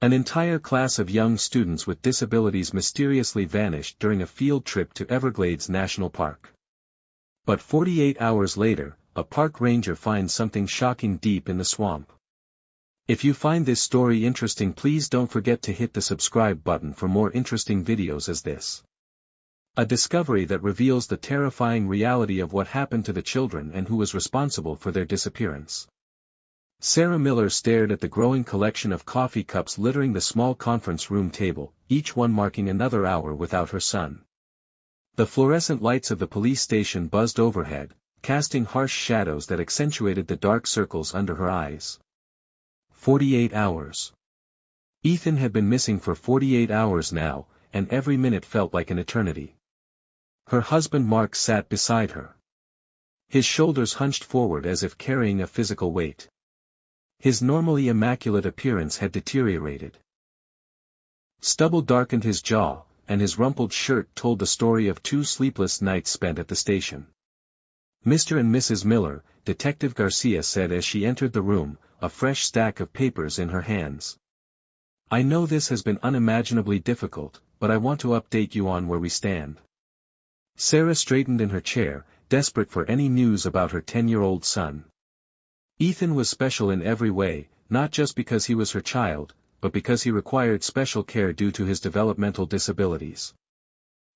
An entire class of young students with disabilities mysteriously vanished during a field trip to Everglades National Park. But 48 hours later, a park ranger finds something shocking deep in the swamp. If you find this story interesting, please don't forget to hit the subscribe button for more interesting videos as this. A discovery that reveals the terrifying reality of what happened to the children and who was responsible for their disappearance. Sarah Miller stared at the growing collection of coffee cups littering the small conference room table, each one marking another hour without her son. The fluorescent lights of the police station buzzed overhead, casting harsh shadows that accentuated the dark circles under her eyes. 48 hours. Ethan had been missing for 48 hours now, and every minute felt like an eternity. Her husband Mark sat beside her. His shoulders hunched forward as if carrying a physical weight. His normally immaculate appearance had deteriorated. Stubble darkened his jaw, and his rumpled shirt told the story of 2 sleepless nights spent at the station. Mr. and Mrs. Miller, Detective Garcia said as she entered the room, a fresh stack of papers in her hands. I know this has been unimaginably difficult, but I want to update you on where we stand. Sarah straightened in her chair, desperate for any news about her 10-year-old son. Ethan was special in every way, not just because he was her child, but because he required special care due to his developmental disabilities.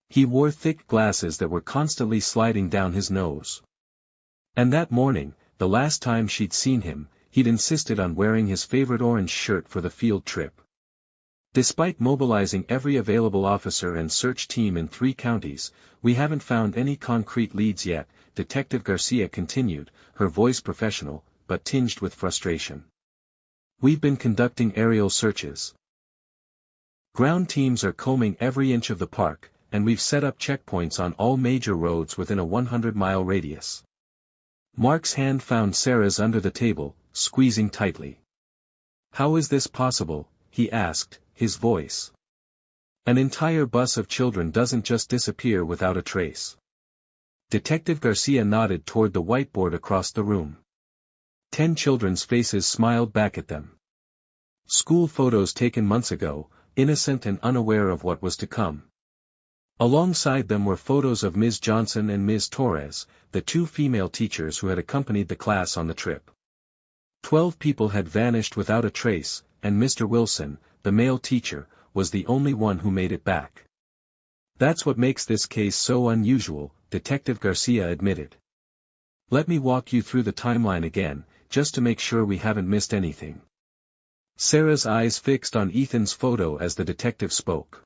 He wore thick glasses that were constantly sliding down his nose. And that morning, the last time she'd seen him, he'd insisted on wearing his favorite orange shirt for the field trip. Despite mobilizing every available officer and search team in 3 counties, we haven't found any concrete leads yet, Detective Garcia continued, her voice professional, but tinged with frustration. We've been conducting aerial searches. Ground teams are combing every inch of the park, and we've set up checkpoints on all major roads within a 100-mile radius. Mark's hand found Sarah's under the table, squeezing tightly. How is this possible? He asked, his voice. An entire bus of children doesn't just disappear without a trace. Detective Garcia nodded toward the whiteboard across the room. 10 children's faces smiled back at them. School photos taken months ago, innocent and unaware of what was to come. Alongside them were photos of Ms. Johnson and Ms. Torres, the 2 female teachers who had accompanied the class on the trip. 12 people had vanished without a trace, and Mr. Wilson, the male teacher, was the only one who made it back. That's what makes this case so unusual, Detective Garcia admitted. Let me walk you through the timeline again, just to make sure we haven't missed anything. Sarah's eyes fixed on Ethan's photo as the detective spoke.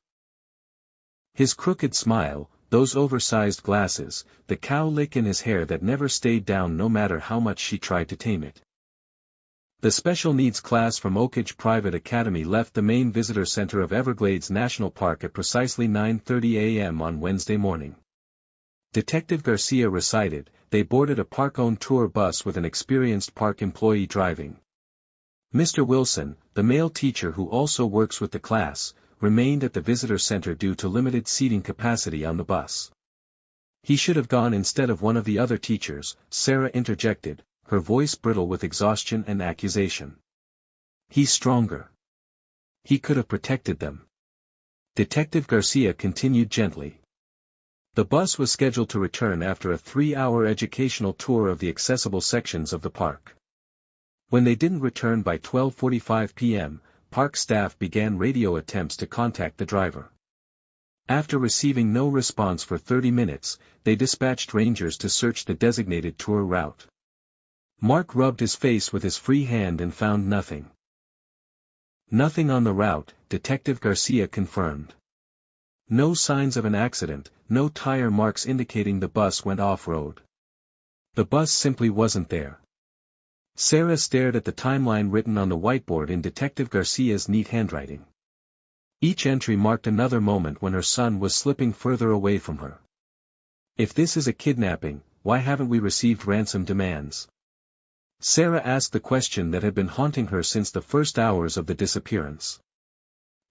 His crooked smile, those oversized glasses, the cow lick in his hair that never stayed down no matter how much she tried to tame it. The special needs class from Oak Ridge Private Academy left the main visitor center of Everglades National Park at precisely 9:30 a.m. on Wednesday morning. Detective Garcia recited, they boarded a park-owned tour bus with an experienced park employee driving. Mr. Wilson, the male teacher who also works with the class, remained at the visitor center due to limited seating capacity on the bus. He should have gone instead of one of the other teachers, Sarah interjected, her voice brittle with exhaustion and accusation. He's stronger. He could have protected them. Detective Garcia continued gently. The bus was scheduled to return after a 3-hour educational tour of the accessible sections of the park. When they didn't return by 12:45 p.m., park staff began radio attempts to contact the driver. After receiving no response for 30 minutes, they dispatched rangers to search the designated tour route. Mark rubbed his face with his free hand and found nothing. Nothing on the route, Detective Garcia confirmed. No signs of an accident, no tire marks indicating the bus went off-road. The bus simply wasn't there. Sarah stared at the timeline written on the whiteboard in Detective Garcia's neat handwriting. Each entry marked another moment when her son was slipping further away from her. If this is a kidnapping, why haven't we received ransom demands? Sarah asked the question that had been haunting her since the first hours of the disappearance.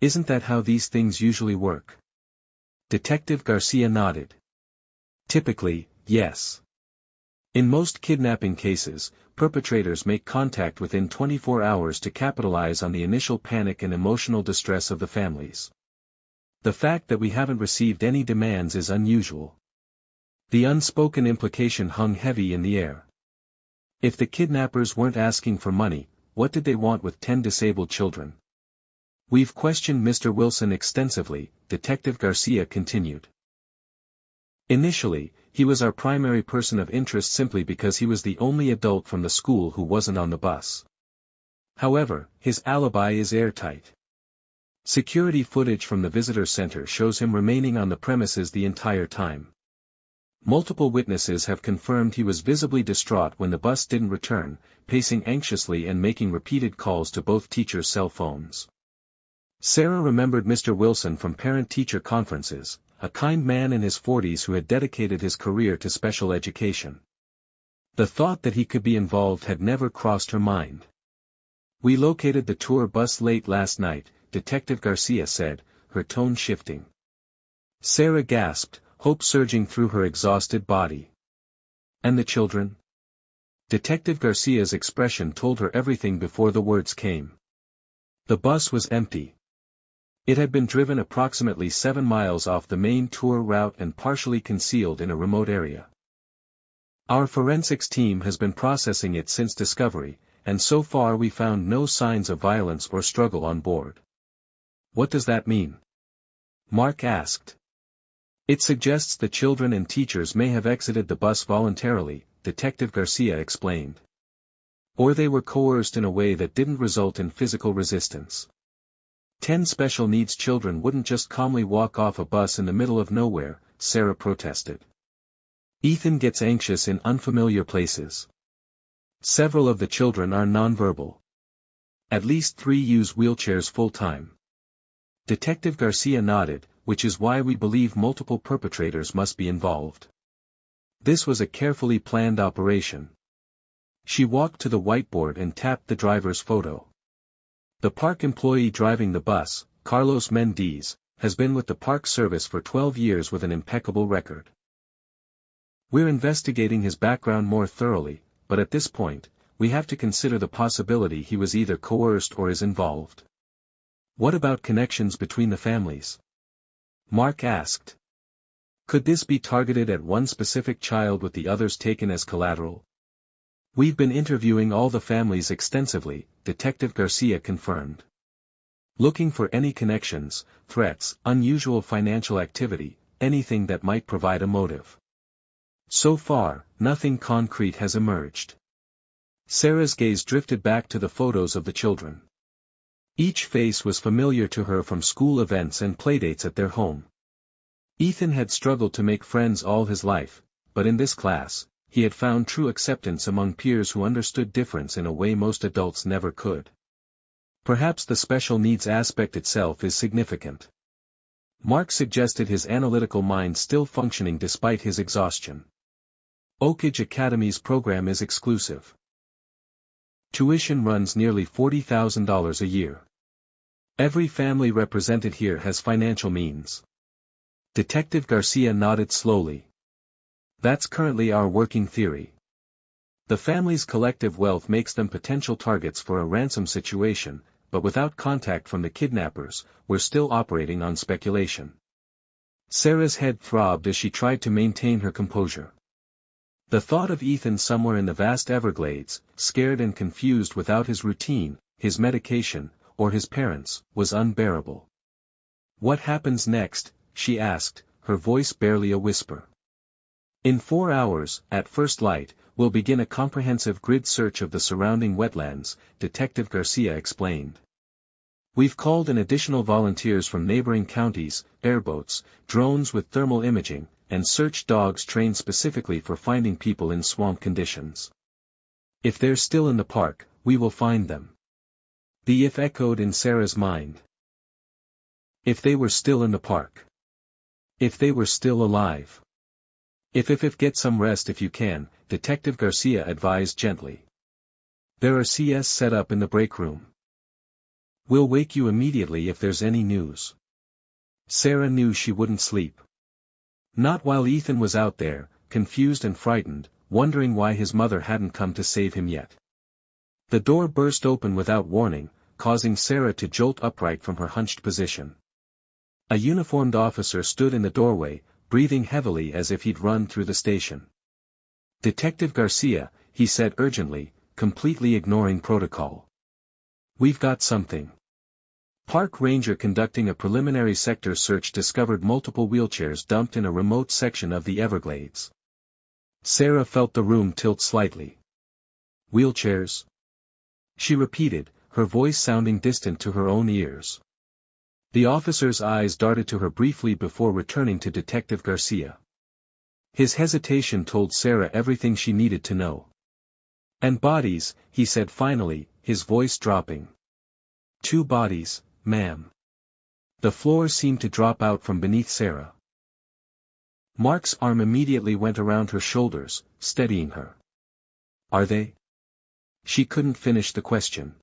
Isn't that how these things usually work? Detective Garcia nodded. Typically, yes. In most kidnapping cases, perpetrators make contact within 24 hours to capitalize on the initial panic and emotional distress of the families. The fact that we haven't received any demands is unusual. The unspoken implication hung heavy in the air. If the kidnappers weren't asking for money, what did they want with 10 disabled children? We've questioned Mr. Wilson extensively, Detective Garcia continued. Initially, he was our primary person of interest simply because he was the only adult from the school who wasn't on the bus. However, his alibi is airtight. Security footage from the visitor center shows him remaining on the premises the entire time. Multiple witnesses have confirmed he was visibly distraught when the bus didn't return, pacing anxiously and making repeated calls to both teachers' cell phones. Sarah remembered Mr. Wilson from parent-teacher conferences, a kind man in his 40s who had dedicated his career to special education. The thought that he could be involved had never crossed her mind. "We located the tour bus late last night," Detective Garcia said, her tone shifting. Sarah gasped, hope surging through her exhausted body. "And the children?" Detective Garcia's expression told her everything before the words came. The bus was empty. It had been driven approximately 7 miles off the main tour route and partially concealed in a remote area. "Our forensics team has been processing it since discovery, and so far we found no signs of violence or struggle on board." "What does that mean?" Mark asked. "It suggests the children and teachers may have exited the bus voluntarily," Detective Garcia explained. "Or they were coerced in a way that didn't result in physical resistance. 10 special needs children wouldn't just calmly walk off a bus in the middle of nowhere," Sarah protested. "Ethan gets anxious in unfamiliar places. Several of the children are nonverbal. At least 3 use wheelchairs full-time." Detective Garcia nodded, "which is why we believe multiple perpetrators must be involved. This was a carefully planned operation." She walked to the whiteboard and tapped the driver's photo. The park employee driving the bus, Carlos Mendez, has been with the park service for 12 years with an impeccable record. "We're investigating his background more thoroughly, but at this point, we have to consider the possibility he was either coerced or is involved." "What about connections between the families?" Mark asked. "Could this be targeted at one specific child with the others taken as collateral?" "We've been interviewing all the families extensively," Detective Garcia confirmed. "Looking for any connections, threats, unusual financial activity, anything that might provide a motive. So far, nothing concrete has emerged." Sarah's gaze drifted back to the photos of the children. Each face was familiar to her from school events and playdates at their home. Ethan had struggled to make friends all his life, but in this class, he had found true acceptance among peers who understood difference in a way most adults never could. Perhaps the special needs aspect itself is significant. Mark suggested his analytical mind still functioning despite his exhaustion. Oak Ridge Academy's program is exclusive. Tuition runs nearly $40,000 a year. Every family represented here has financial means. Detective Garcia nodded slowly. "That's currently our working theory. The family's collective wealth makes them potential targets for a ransom situation, but without contact from the kidnappers, we're still operating on speculation." Sarah's head throbbed as she tried to maintain her composure. The thought of Ethan somewhere in the vast Everglades, scared and confused without his routine, his medication, or his parents, was unbearable. "What happens next?" she asked, her voice barely a whisper. "In 4 hours, at first light, we'll begin a comprehensive grid search of the surrounding wetlands," Detective Garcia explained. "We've called in additional volunteers from neighboring counties, airboats, drones with thermal imaging, and search dogs trained specifically for finding people in swamp conditions. If they're still in the park, we will find them." The if echoed in Sarah's mind. If they were still in the park. If they were still alive. If get some rest if you can," Detective Garcia advised gently. "There are CS set up in the break room. We'll wake you immediately if there's any news." Sarah knew she wouldn't sleep. Not while Ethan was out there, confused and frightened, wondering why his mother hadn't come to save him yet. The door burst open without warning, causing Sarah to jolt upright from her hunched position. A uniformed officer stood in the doorway, breathing heavily as if he'd run through the station. "Detective Garcia," he said urgently, completely ignoring protocol. "We've got something." Park ranger conducting a preliminary sector search discovered multiple wheelchairs dumped in a remote section of the Everglades. Sarah felt the room tilt slightly. "Wheelchairs?" she repeated, her voice sounding distant to her own ears. The officer's eyes darted to her briefly before returning to Detective Garcia. His hesitation told Sarah everything she needed to know. "And bodies," he said finally, his voice dropping. "2 bodies, ma'am." The floor seemed to drop out from beneath Sarah. Mark's arm immediately went around her shoulders, steadying her. "Are they?" She couldn't finish the question.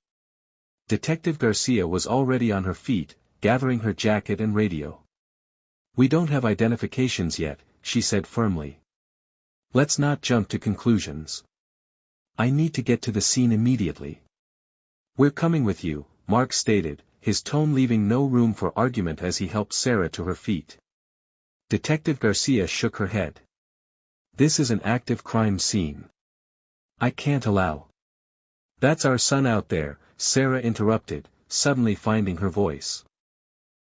Detective Garcia was already on her feet, gathering her jacket and radio. "We don't have identifications yet," she said firmly. "Let's not jump to conclusions. I need to get to the scene immediately." "We're coming with you," Mark stated, his tone leaving no room for argument as he helped Sarah to her feet. Detective Garcia shook her head. "This is an active crime scene. I can't allow." "That's our son out there," Sarah interrupted, suddenly finding her voice.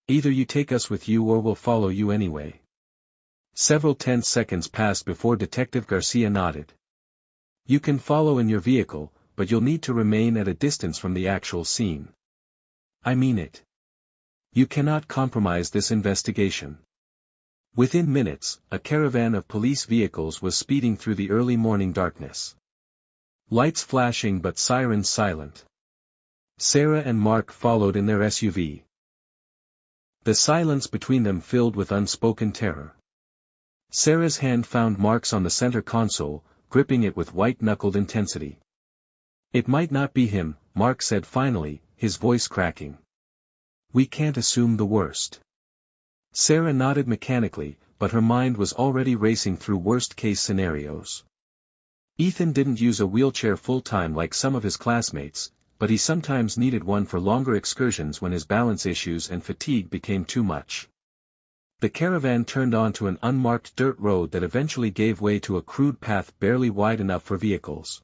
"Either you take us with you or we'll follow you anyway." Several tense seconds passed before Detective Garcia nodded. "You can follow in your vehicle, but you'll need to remain at a distance from the actual scene. I mean it. You cannot compromise this investigation." Within minutes, a caravan of police vehicles was speeding through the early morning darkness. Lights flashing but sirens silent. Sarah and Mark followed in their SUV. The silence between them filled with unspoken terror. Sarah's hand found marks on the center console, gripping it with white-knuckled intensity. "It might not be him," Mark said finally, his voice cracking. "We can't assume the worst." Sarah nodded mechanically, but her mind was already racing through worst-case scenarios. Ethan didn't use a wheelchair full-time like some of his classmates, but he sometimes needed one for longer excursions when his balance issues and fatigue became too much. The caravan turned onto an unmarked dirt road that eventually gave way to a crude path barely wide enough for vehicles.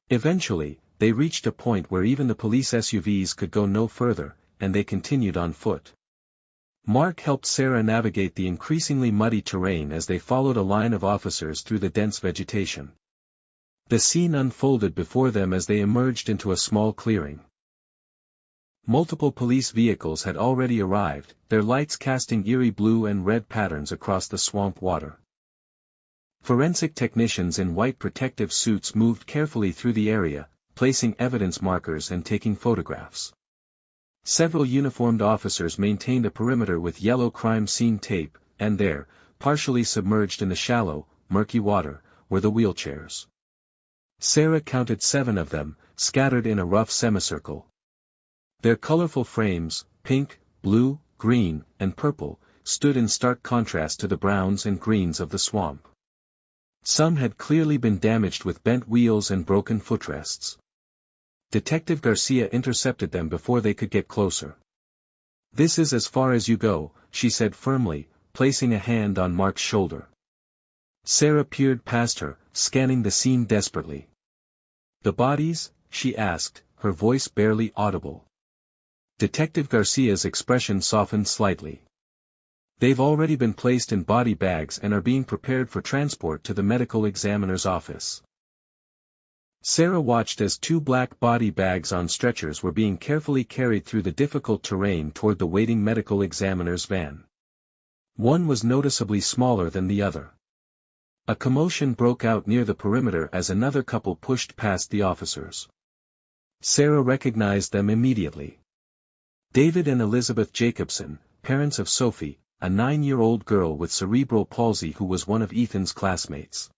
Eventually, they reached a point where even the police SUVs could go no further, and they continued on foot. Mark helped Sarah navigate the increasingly muddy terrain as they followed a line of officers through the dense vegetation. The scene unfolded before them as they emerged into a small clearing. Multiple police vehicles had already arrived, their lights casting eerie blue and red patterns across the swamp water. Forensic technicians in white protective suits moved carefully through the area, placing evidence markers and taking photographs. Several uniformed officers maintained a perimeter with yellow crime scene tape, and there, partially submerged in the shallow, murky water, were the wheelchairs. Sarah counted 7 of them, scattered in a rough semicircle. Their colorful frames, pink, blue, green, and purple, stood in stark contrast to the browns and greens of the swamp. Some had clearly been damaged with bent wheels and broken footrests. Detective Garcia intercepted them before they could get closer. "This is as far as you go," she said firmly, placing a hand on Mark's shoulder. Sarah peered past her, scanning the scene desperately. "The bodies?" she asked, her voice barely audible. Detective Garcia's expression softened slightly. "They've already been placed in body bags and are being prepared for transport to the medical examiner's office." Sarah watched as 2 black body bags on stretchers were being carefully carried through the difficult terrain toward the waiting medical examiner's van. One was noticeably smaller than the other. A commotion broke out near the perimeter as another couple pushed past the officers. Sarah recognized them immediately. David and Elizabeth Jacobson, parents of Sophie, a 9-year-old girl with cerebral palsy who was one of Ethan's classmates.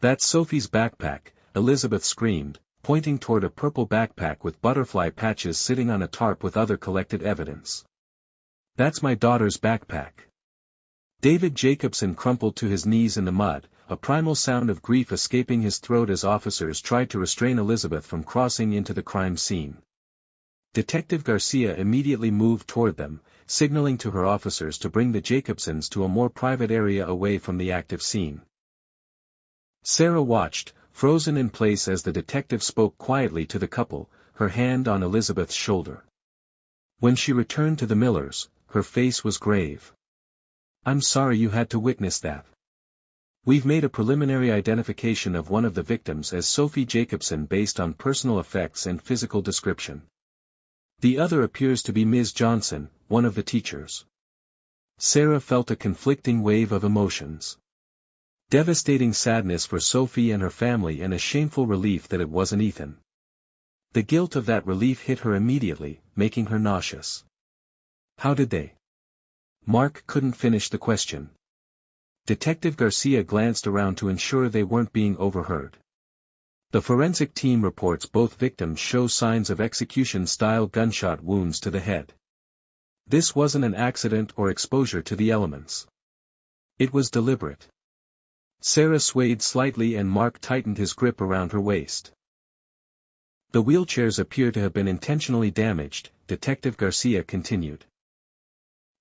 "That's Sophie's backpack," Elizabeth screamed, pointing toward a purple backpack with butterfly patches sitting on a tarp with other collected evidence. "That's my daughter's backpack." David Jacobson crumpled to his knees in the mud, a primal sound of grief escaping his throat as officers tried to restrain Elizabeth from crossing into the crime scene. Detective Garcia immediately moved toward them, signaling to her officers to bring the Jacobsons to a more private area away from the active scene. Sarah watched, frozen in place as the detective spoke quietly to the couple, her hand on Elizabeth's shoulder. When she returned to the Millers, her face was grave. "I'm sorry you had to witness that. We've made a preliminary identification of one of the victims as Sophie Jacobson based on personal effects and physical description. The other appears to be Ms. Johnson, one of the teachers." Sarah felt a conflicting wave of emotions. Devastating sadness for Sophie and her family and a shameful relief that it wasn't Ethan. The guilt of that relief hit her immediately, making her nauseous. "How did they?" Mark couldn't finish the question. Detective Garcia glanced around to ensure they weren't being overheard. "The forensic team reports both victims show signs of execution-style gunshot wounds to the head. This wasn't an accident or exposure to the elements. It was deliberate." Sarah swayed slightly and Mark tightened his grip around her waist. "The wheelchairs appear to have been intentionally damaged," Detective Garcia continued.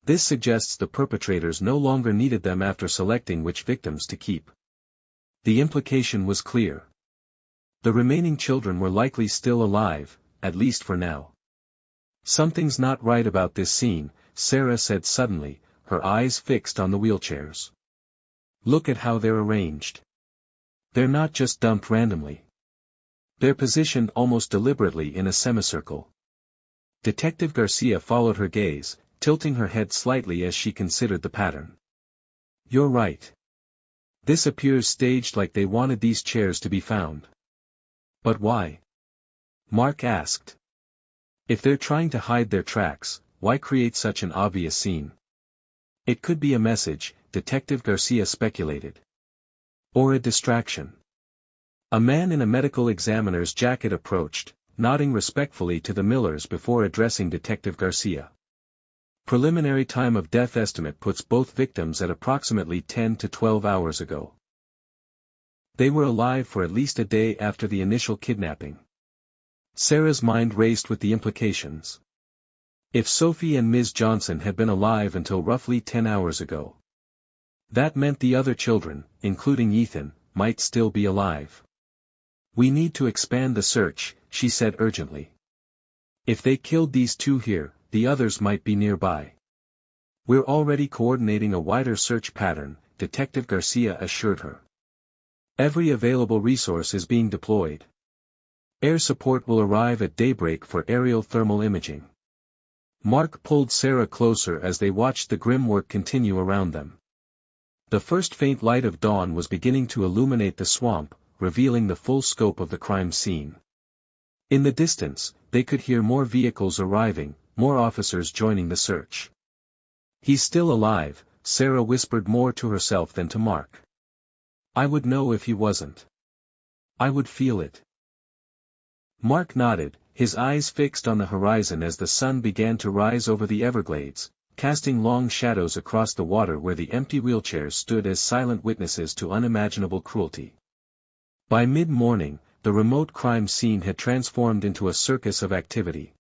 "This suggests the perpetrators no longer needed them after selecting which victims to keep." The implication was clear. The remaining children were likely still alive, at least for now. "Something's not right about this scene," Sarah said suddenly, her eyes fixed on the wheelchairs. "Look at how they're arranged. They're not just dumped randomly. They're positioned almost deliberately in a semicircle." Detective Garcia followed her gaze, tilting her head slightly as she considered the pattern. "You're right. This appears staged, like they wanted these chairs to be found." "But why?" Mark asked. "If they're trying to hide their tracks, why create such an obvious scene?" "It could be a message," Detective Garcia speculated. "Or a distraction." A man in a medical examiner's jacket approached, nodding respectfully to the Millers before addressing Detective Garcia. "Preliminary time of death estimate puts both victims at approximately 10 to 12 hours ago. They were alive for at least a day after the initial kidnapping." Sarah's mind raced with the implications. If Sophie and Ms. Johnson had been alive until roughly 10 hours ago, that meant the other children, including Ethan, might still be alive. "We need to expand the search," she said urgently. "If they killed these two here, the others might be nearby." "We're already coordinating a wider search pattern," Detective Garcia assured her. "Every available resource is being deployed. Air support will arrive at daybreak for aerial thermal imaging." Mark pulled Sarah closer as they watched the grim work continue around them. The first faint light of dawn was beginning to illuminate the swamp, revealing the full scope of the crime scene. In the distance, they could hear more vehicles arriving, more officers joining the search. "He's still alive," Sarah whispered more to herself than to Mark. "I would know if he wasn't. I would feel it." Mark nodded, his eyes fixed on the horizon as the sun began to rise over the Everglades, casting long shadows across the water where the empty wheelchairs stood as silent witnesses to unimaginable cruelty. By mid-morning, the remote crime scene had transformed into a circus of activity.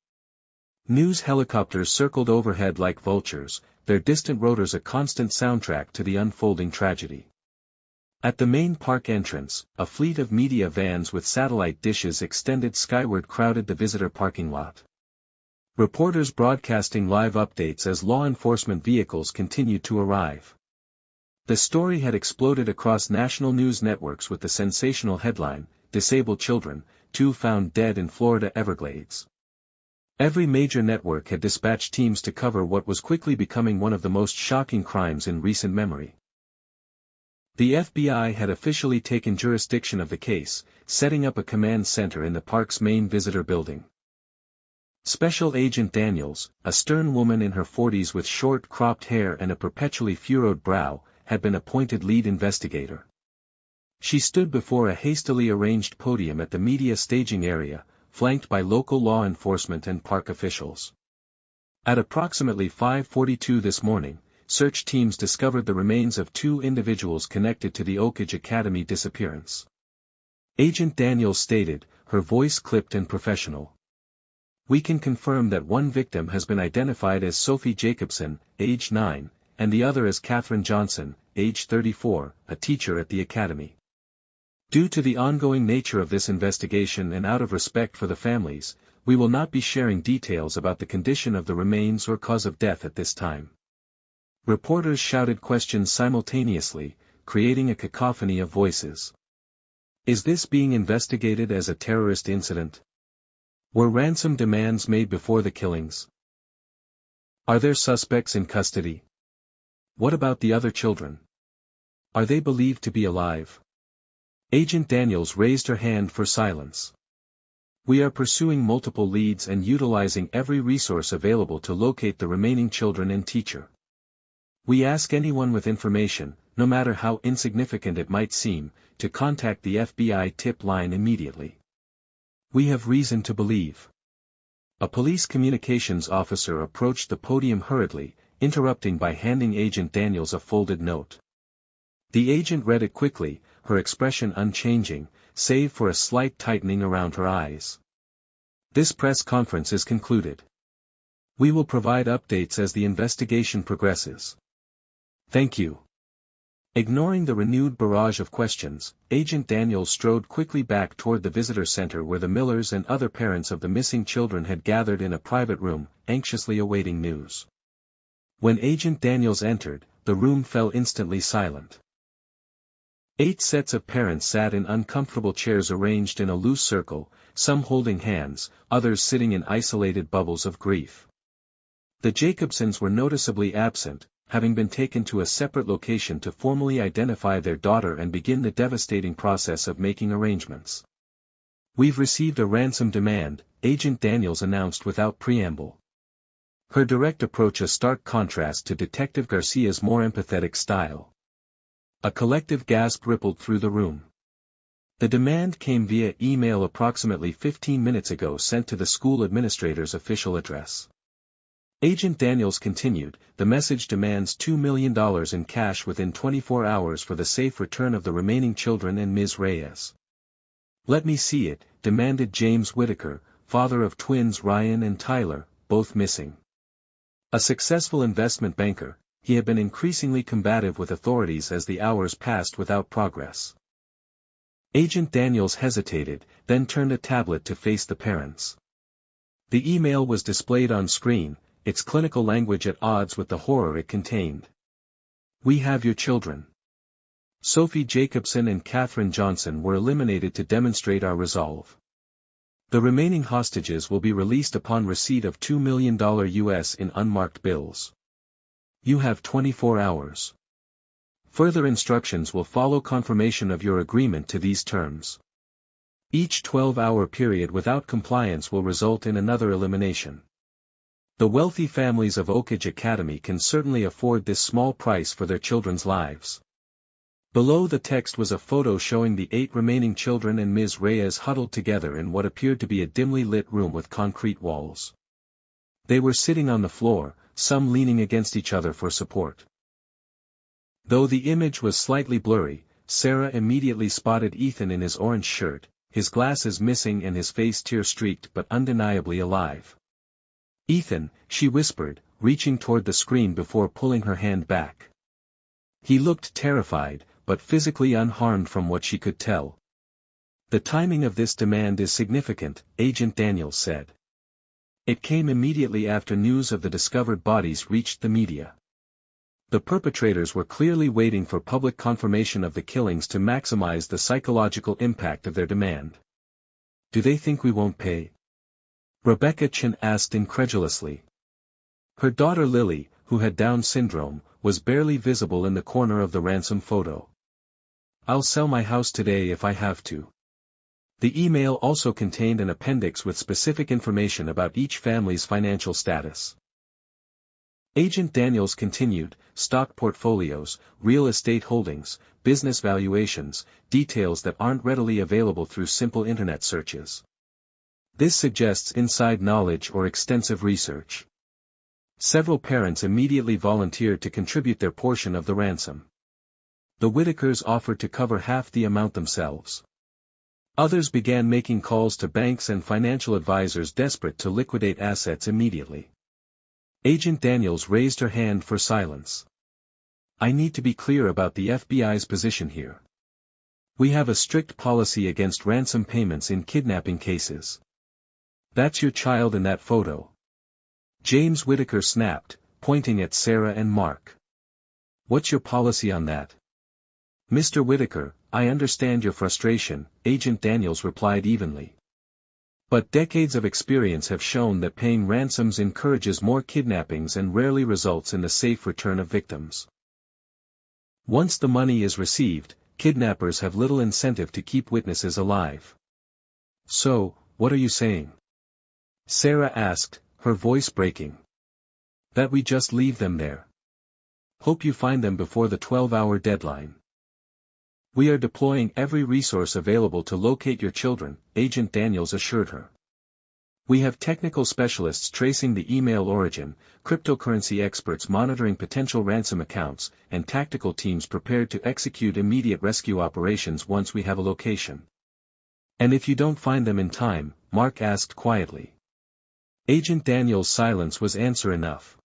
News helicopters circled overhead like vultures, their distant rotors a constant soundtrack to the unfolding tragedy. At the main park entrance, a fleet of media vans with satellite dishes extended skyward crowded the visitor parking lot. Reporters broadcasting live updates as law enforcement vehicles continued to arrive. The story had exploded across national news networks with the sensational headline, "Disabled Children, 2 Found Dead in Florida Everglades." Every major network had dispatched teams to cover what was quickly becoming one of the most shocking crimes in recent memory. The FBI had officially taken jurisdiction of the case, setting up a command center in the park's main visitor building. Special Agent Daniels, a stern woman in her 40s with short cropped hair and a perpetually furrowed brow, had been appointed lead investigator. She stood before a hastily arranged podium at the media staging area, flanked by local law enforcement and park officials. At approximately 5:42 this morning, search teams discovered the remains of two individuals connected to the Oak Ridge Academy disappearance. Agent Daniels stated, her voice clipped and professional. We can confirm that one victim has been identified as Sophie Jacobson, age 9, and the other as Katherine Johnson, age 34, a teacher at the academy. Due to the ongoing nature of this investigation and out of respect for the families, we will not be sharing details about the condition of the remains or cause of death at this time. Reporters shouted questions simultaneously, creating a cacophony of voices. Is this being investigated as a terrorist incident? Were ransom demands made before the killings? Are there suspects in custody? What about the other children? Are they believed to be alive? Agent Daniels raised her hand for silence. We are pursuing multiple leads and utilizing every resource available to locate the remaining children and teacher. We ask anyone with information, no matter how insignificant it might seem, to contact the FBI tip line immediately. We have reason to believe. A police communications officer approached the podium hurriedly, interrupting by handing Agent Daniels a folded note. The agent read it quickly, her expression unchanging, save for a slight tightening around her eyes. This press conference is concluded. We will provide updates as the investigation progresses. Thank you. Ignoring the renewed barrage of questions, Agent Daniels strode quickly back toward the visitor center where the Millers and other parents of the missing children had gathered in a private room, anxiously awaiting news. When Agent Daniels entered, the room fell instantly silent. 8 sets of parents sat in uncomfortable chairs arranged in a loose circle, some holding hands, others sitting in isolated bubbles of grief. The Jacobsons were noticeably absent, having been taken to a separate location to formally identify their daughter and begin the devastating process of making arrangements. We've received a ransom demand, Agent Daniels announced without preamble. Her direct approach a stark contrast to Detective Garcia's more empathetic style. A collective gasp rippled through the room. The demand came via email approximately 15 minutes ago sent to the school administrator's official address. Agent Daniels continued, the message demands $2 million in cash within 24 hours for the safe return of the remaining children and Ms. Reyes. Let me see it, demanded James Whitaker, father of twins Ryan and Tyler, both missing. A successful investment banker, he had been increasingly combative with authorities as the hours passed without progress. Agent Daniels hesitated, then turned a tablet to face the parents. The email was displayed on screen, its clinical language at odds with the horror it contained. We have your children. Sophie Jacobson and Katherine Johnson were eliminated to demonstrate our resolve. The remaining hostages will be released upon receipt of $2 million US in unmarked bills. You have 24 hours. Further instructions will follow confirmation of your agreement to these terms. Each 12-hour period without compliance will result in another elimination. The wealthy families of Oak Ridge Academy can certainly afford this small price for their children's lives. Below the text was a photo showing the 8 remaining children and Ms. Reyes huddled together in what appeared to be a dimly lit room with concrete walls. They were sitting on the floor, some leaning against each other for support. Though the image was slightly blurry, Sarah immediately spotted Ethan in his orange shirt, his glasses missing and his face tear-streaked but undeniably alive. Ethan, she whispered, reaching toward the screen before pulling her hand back. He looked terrified, but physically unharmed from what she could tell. The timing of this demand is significant, Agent Daniels said. It came immediately after news of the discovered bodies reached the media. The perpetrators were clearly waiting for public confirmation of the killings to maximize the psychological impact of their demand. Do they think we won't pay? Rebecca Chin asked incredulously. Her daughter Lily, who had Down syndrome, was barely visible in the corner of the ransom photo. I'll sell my house today if I have to. The email also contained an appendix with specific information about each family's financial status. Agent Daniels continued, stock portfolios, real estate holdings, business valuations, details that aren't readily available through simple internet searches. This suggests inside knowledge or extensive research. Several parents immediately volunteered to contribute their portion of the ransom. The Whitakers offered to cover half the amount themselves. Others began making calls to banks and financial advisors desperate to liquidate assets immediately. Agent Daniels raised her hand for silence. I need to be clear about the FBI's position here. We have a strict policy against ransom payments in kidnapping cases. That's your child in that photo. James Whitaker snapped, pointing at Sarah and Mark. What's your policy on that? Mr. Whitaker, I understand your frustration, Agent Daniels replied evenly. But decades of experience have shown that paying ransoms encourages more kidnappings and rarely results in the safe return of victims. Once the money is received, kidnappers have little incentive to keep witnesses alive. So, what are you saying? Sarah asked, her voice breaking. That we just leave them there. Hope you find them before the 12-hour deadline. We are deploying every resource available to locate your children, Agent Daniels assured her. We have technical specialists tracing the email origin, cryptocurrency experts monitoring potential ransom accounts, and tactical teams prepared to execute immediate rescue operations once we have a location. And if you don't find them in time, Mark asked quietly. Agent Daniels' silence was answer enough.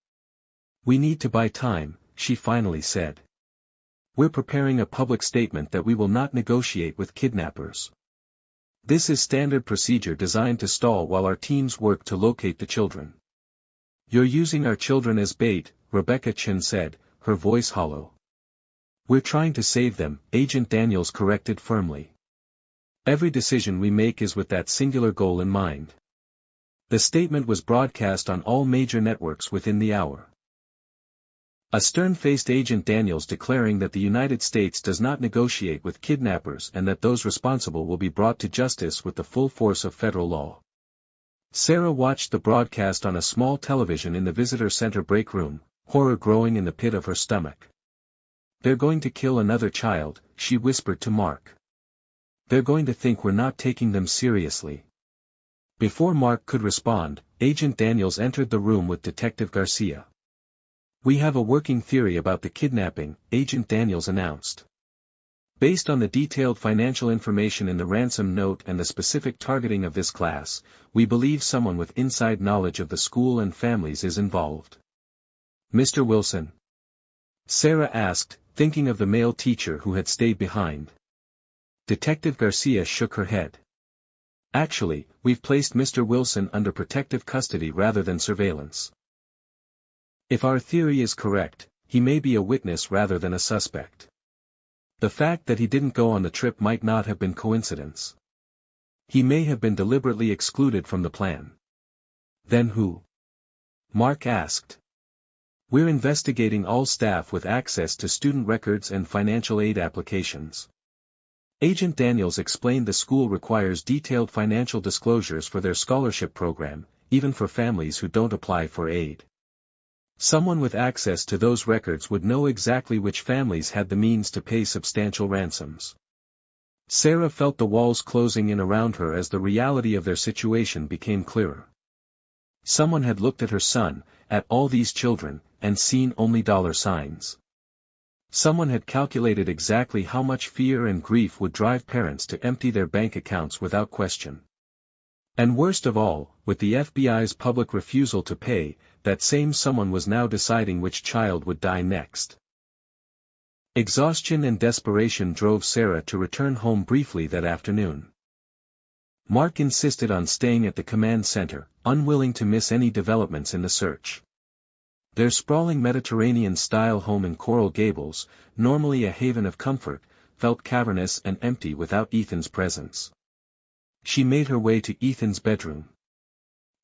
We need to buy time, she finally said. We're preparing a public statement that we will not negotiate with kidnappers. This is standard procedure designed to stall while our teams work to locate the children. You're using our children as bait, Rebecca Chin said, her voice hollow. We're trying to save them, Agent Daniels corrected firmly. Every decision we make is with that singular goal in mind. The statement was broadcast on all major networks within the hour. A stern-faced Agent Daniels declaring that the United States does not negotiate with kidnappers and that those responsible will be brought to justice with the full force of federal law. Sarah watched the broadcast on a small television in the visitor center break room, horror growing in the pit of her stomach. They're going to kill another child, she whispered to Mark. They're going to think we're not taking them seriously. Before Mark could respond, Agent Daniels entered the room with Detective Garcia. We have a working theory about the kidnapping, Agent Daniels announced. Based on the detailed financial information in the ransom note and the specific targeting of this class, we believe someone with inside knowledge of the school and families is involved. Mr. Wilson? Sarah asked, thinking of the male teacher who had stayed behind. Detective Garcia shook her head. Actually, we've placed Mr. Wilson under protective custody rather than surveillance. If our theory is correct, he may be a witness rather than a suspect. The fact that he didn't go on the trip might not have been coincidence. He may have been deliberately excluded from the plan. Then who? Mark asked. We're investigating all staff with access to student records and financial aid applications. Agent Daniels explained the school requires detailed financial disclosures for their scholarship program, even for families who don't apply for aid. Someone with access to those records would know exactly which families had the means to pay substantial ransoms. Sarah felt the walls closing in around her as the reality of their situation became clearer. Someone had looked at her son, at all these children, and seen only dollar signs. Someone had calculated exactly how much fear and grief would drive parents to empty their bank accounts without question. And worst of all, with the FBI's public refusal to pay, that same someone was now deciding which child would die next. Exhaustion and desperation drove Sarah to return home briefly that afternoon. Mark insisted on staying at the command center, unwilling to miss any developments in the search. Their sprawling Mediterranean-style home in Coral Gables, normally a haven of comfort, felt cavernous and empty without Ethan's presence. She made her way to Ethan's bedroom.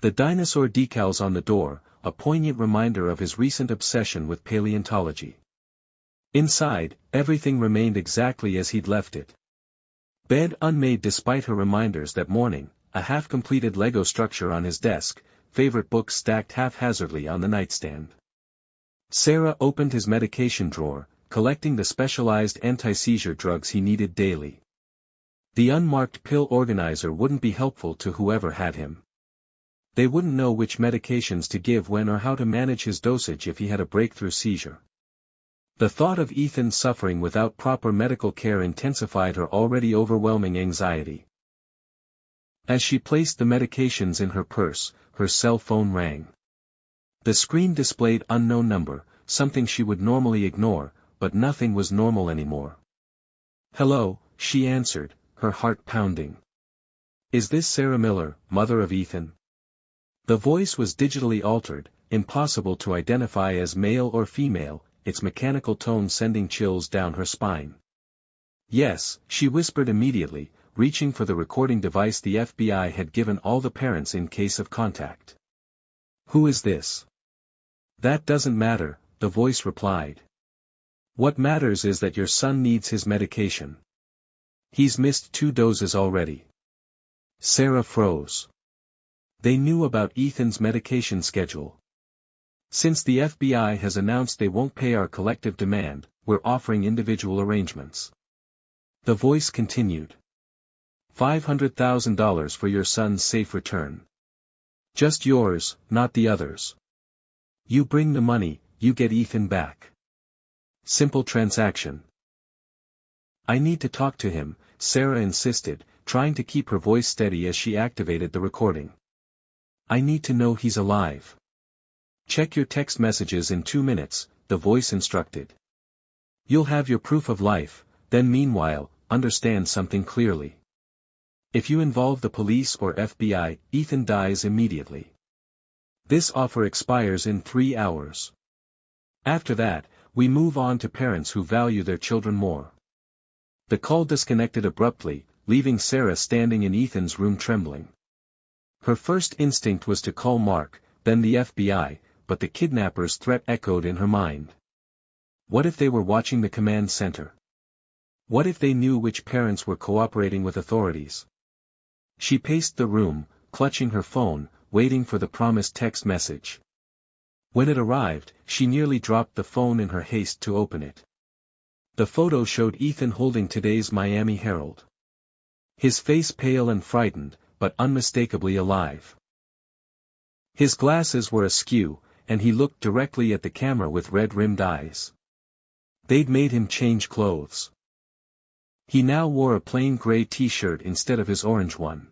The dinosaur decals on the door, a poignant reminder of his recent obsession with paleontology. Inside, everything remained exactly as he'd left it. Bed unmade despite her reminders that morning, a half-completed Lego structure on his desk, favorite books stacked haphazardly on the nightstand. Sarah opened his medication drawer, collecting the specialized anti-seizure drugs he needed daily. The unmarked pill organizer wouldn't be helpful to whoever had him. They wouldn't know which medications to give when or how to manage his dosage if he had a breakthrough seizure. The thought of Ethan suffering without proper medical care intensified her already overwhelming anxiety. As she placed the medications in her purse, her cell phone rang. The screen displayed unknown number, something she would normally ignore, but nothing was normal anymore. "Hello," she answered, her heart pounding. "Is this Sarah Miller, mother of Ethan?" The voice was digitally altered, impossible to identify as male or female, its mechanical tone sending chills down her spine. "Yes," she whispered immediately, reaching for the recording device the FBI had given all the parents in case of contact. "Who is this?" "That doesn't matter," the voice replied. "What matters is that your son needs his medication. He's missed 2 doses already." Sarah froze. They knew about Ethan's medication schedule. "Since the FBI has announced they won't pay our collective demand, we're offering individual arrangements." The voice continued. $500,000 for your son's safe return. Just yours, not the others. You bring the money, you get Ethan back. Simple transaction. "I need to talk to him," Sarah insisted, trying to keep her voice steady as she activated the recording. "I need to know he's alive." "Check your text messages in 2 minutes, the voice instructed. "You'll have your proof of life, then meanwhile, understand something clearly. If you involve the police or FBI, Ethan dies immediately. This offer expires in 3 hours. After that, we move on to parents who value their children more." The call disconnected abruptly, leaving Sarah standing in Ethan's room trembling. Her first instinct was to call Mark, then the FBI, but the kidnapper's threat echoed in her mind. What if they were watching the command center? What if they knew which parents were cooperating with authorities? She paced the room, clutching her phone, waiting for the promised text message. When it arrived, she nearly dropped the phone in her haste to open it. The photo showed Ethan holding today's Miami Herald. His face pale and frightened, but unmistakably alive. His glasses were askew, and he looked directly at the camera with red-rimmed eyes. They'd made him change clothes. He now wore a plain gray t-shirt instead of his orange one.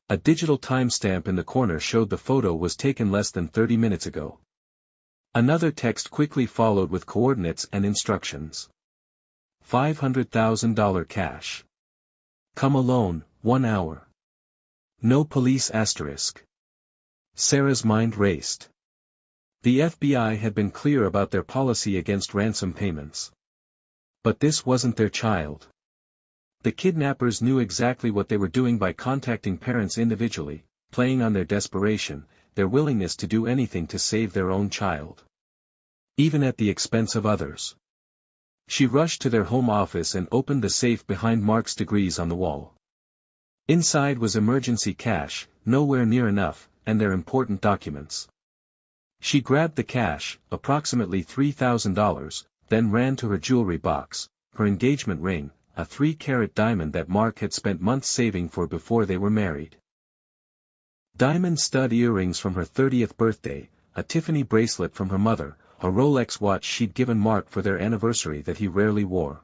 A digital timestamp in the corner showed the photo was taken less than 30 minutes ago. Another text quickly followed with coordinates and instructions. $500,000 cash. Come alone, 1 hour. No police asterisk. Sarah's mind raced. The FBI had been clear about their policy against ransom payments. But this wasn't their child. The kidnappers knew exactly what they were doing by contacting parents individually, playing on their desperation, their willingness to do anything to save their own child. Even at the expense of others. She rushed to their home office and opened the safe behind Mark's degrees on the wall. Inside was emergency cash, nowhere near enough, and their important documents. She grabbed the cash, approximately $3,000, then ran to her jewelry box, her engagement ring, a 3-carat diamond that Mark had spent months saving for before they were married. Diamond stud earrings from her 30th birthday, a Tiffany bracelet from her mother, a Rolex watch she'd given Mark for their anniversary that he rarely wore.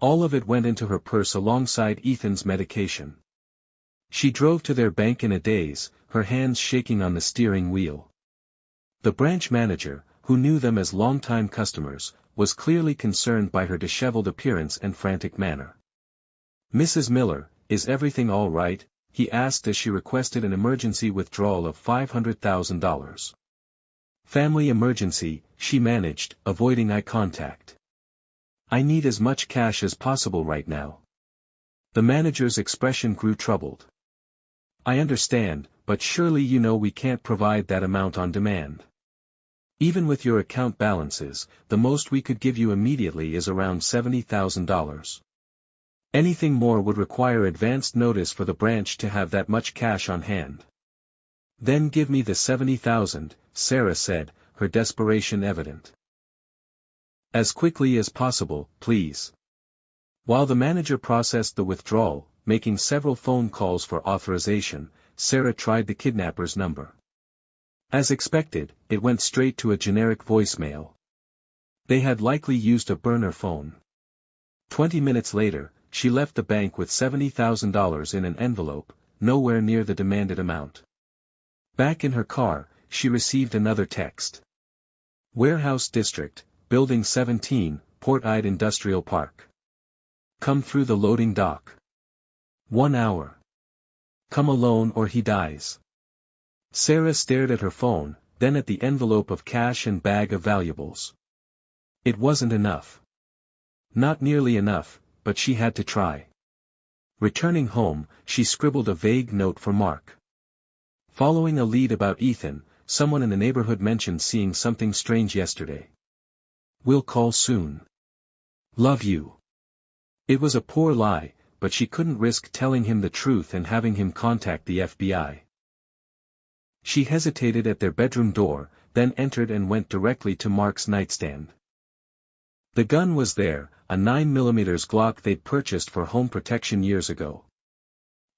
All of it went into her purse alongside Ethan's medication. She drove to their bank in a daze, her hands shaking on the steering wheel. The branch manager, who knew them as longtime customers, was clearly concerned by her disheveled appearance and frantic manner. "Mrs. Miller, is everything all right?" he asked as she requested an emergency withdrawal of $500,000. "Family emergency," she managed, avoiding eye contact. "I need as much cash as possible right now." The manager's expression grew troubled. "I understand, but surely you know we can't provide that amount on demand. Even with your account balances, the most we could give you immediately is around $70,000. Anything more would require advanced notice for the branch to have that much cash on hand." "Then give me the $70,000, Sarah said, her desperation evident. "As quickly as possible, please." While the manager processed the withdrawal, making several phone calls for authorization, Sarah tried the kidnapper's number. As expected, it went straight to a generic voicemail. They had likely used a burner phone. 20 minutes later, she left the bank with $70,000 in an envelope, nowhere near the demanded amount. Back in her car, she received another text. Warehouse District, Building 17, Port-Ide Industrial Park. Come through the loading dock. 1 hour. Come alone or he dies. Sarah stared at her phone, then at the envelope of cash and bag of valuables. It wasn't enough. Not nearly enough, but she had to try. Returning home, she scribbled a vague note for Mark. Following a lead about Ethan, someone in the neighborhood mentioned seeing something strange yesterday. We'll call soon. Love you. It was a poor lie, but she couldn't risk telling him the truth and having him contact the FBI. She hesitated at their bedroom door, then entered and went directly to Mark's nightstand. The gun was there, a 9mm Glock they'd purchased for home protection years ago.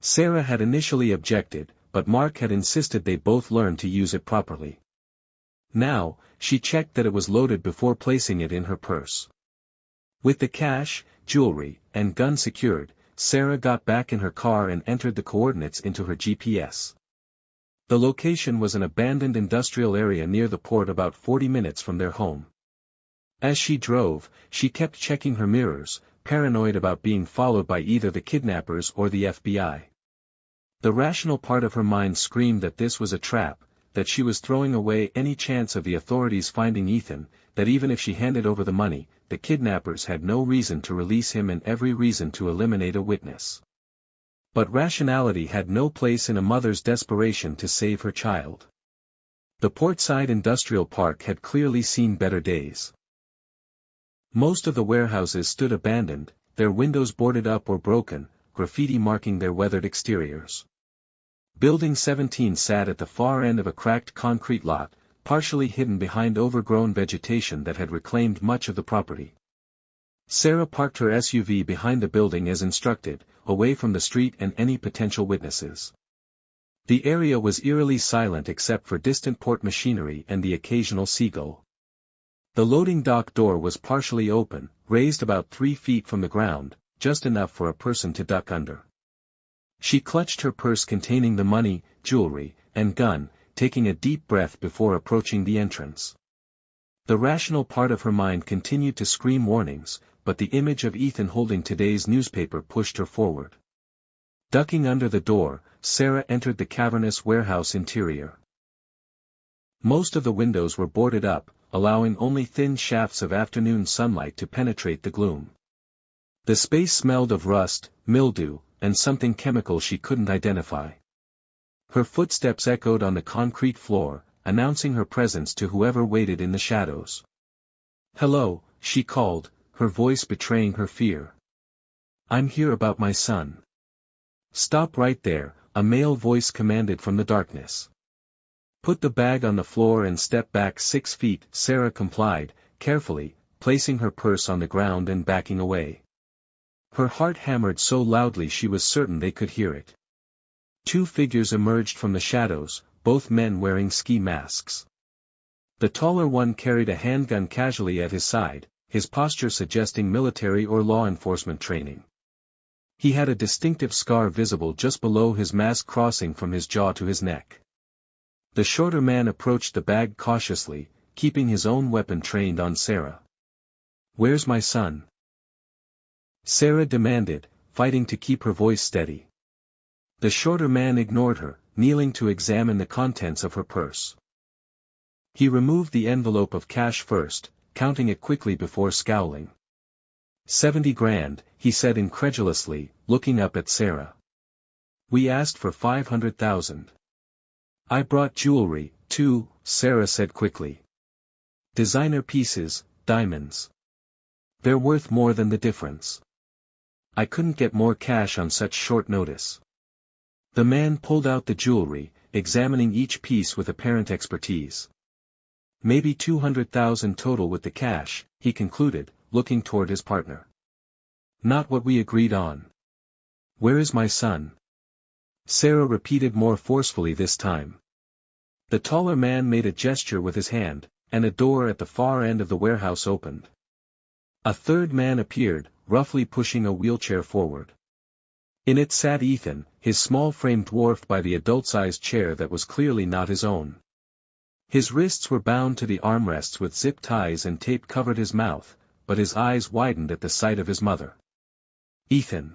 Sarah had initially objected, but Mark had insisted they both learn to use it properly. Now, she checked that it was loaded before placing it in her purse. With the cash, jewelry, and gun secured, Sarah got back in her car and entered the coordinates into her GPS. The location was an abandoned industrial area near the port about 40 minutes from their home. As she drove, she kept checking her mirrors, paranoid about being followed by either the kidnappers or the FBI. The rational part of her mind screamed that this was a trap, that she was throwing away any chance of the authorities finding Ethan, that even if she handed over the money, the kidnappers had no reason to release him and every reason to eliminate a witness. But rationality had no place in a mother's desperation to save her child. The Portside Industrial Park had clearly seen better days. Most of the warehouses stood abandoned, their windows boarded up or broken, graffiti marking their weathered exteriors. Building 17 sat at the far end of a cracked concrete lot, partially hidden behind overgrown vegetation that had reclaimed much of the property. Sarah parked her SUV behind the building as instructed, away from the street and any potential witnesses. The area was eerily silent except for distant port machinery and the occasional seagull. The loading dock door was partially open, raised about 3 feet from the ground, just enough for a person to duck under. She clutched her purse containing the money, jewelry, and gun, taking a deep breath before approaching the entrance. The rational part of her mind continued to scream warnings, but the image of Ethan holding today's newspaper pushed her forward. Ducking under the door, Sarah entered the cavernous warehouse interior. Most of the windows were boarded up, allowing only thin shafts of afternoon sunlight to penetrate the gloom. The space smelled of rust, mildew, and something chemical she couldn't identify. Her footsteps echoed on the concrete floor, announcing her presence to whoever waited in the shadows. "Hello," she called, her voice betraying her fear. "I'm here about my son." "Stop right there," a male voice commanded from the darkness. "Put the bag on the floor and step back 6 feet," Sarah complied, carefully, placing her purse on the ground and backing away. Her heart hammered so loudly she was certain they could hear it. 2 figures emerged from the shadows, both men wearing ski masks. The taller one carried a handgun casually at his side, his posture suggesting military or law enforcement training. He had a distinctive scar visible just below his mask crossing from his jaw to his neck. The shorter man approached the bag cautiously, keeping his own weapon trained on Sarah. "Where's my son?" Sarah demanded, fighting to keep her voice steady. The shorter man ignored her, kneeling to examine the contents of her purse. He removed the envelope of cash first, counting it quickly before scowling. 70 grand, he said incredulously, looking up at Sarah. "We asked for 500,000. I brought jewelry, too," Sarah said quickly. "Designer pieces, diamonds. They're worth more than the difference. I couldn't get more cash on such short notice." The man pulled out the jewelry, examining each piece with apparent expertise. "Maybe 200,000 total with the cash," he concluded, looking toward his partner. "Not what we agreed on. Where is my son?" Sarah repeated more forcefully this time. The taller man made a gesture with his hand, and a door at the far end of the warehouse opened. A third man appeared, roughly pushing a wheelchair forward. In it sat Ethan, his small frame dwarfed by the adult-sized chair that was clearly not his own. His wrists were bound to the armrests with zip ties and tape covered his mouth, but his eyes widened at the sight of his mother. Ethan.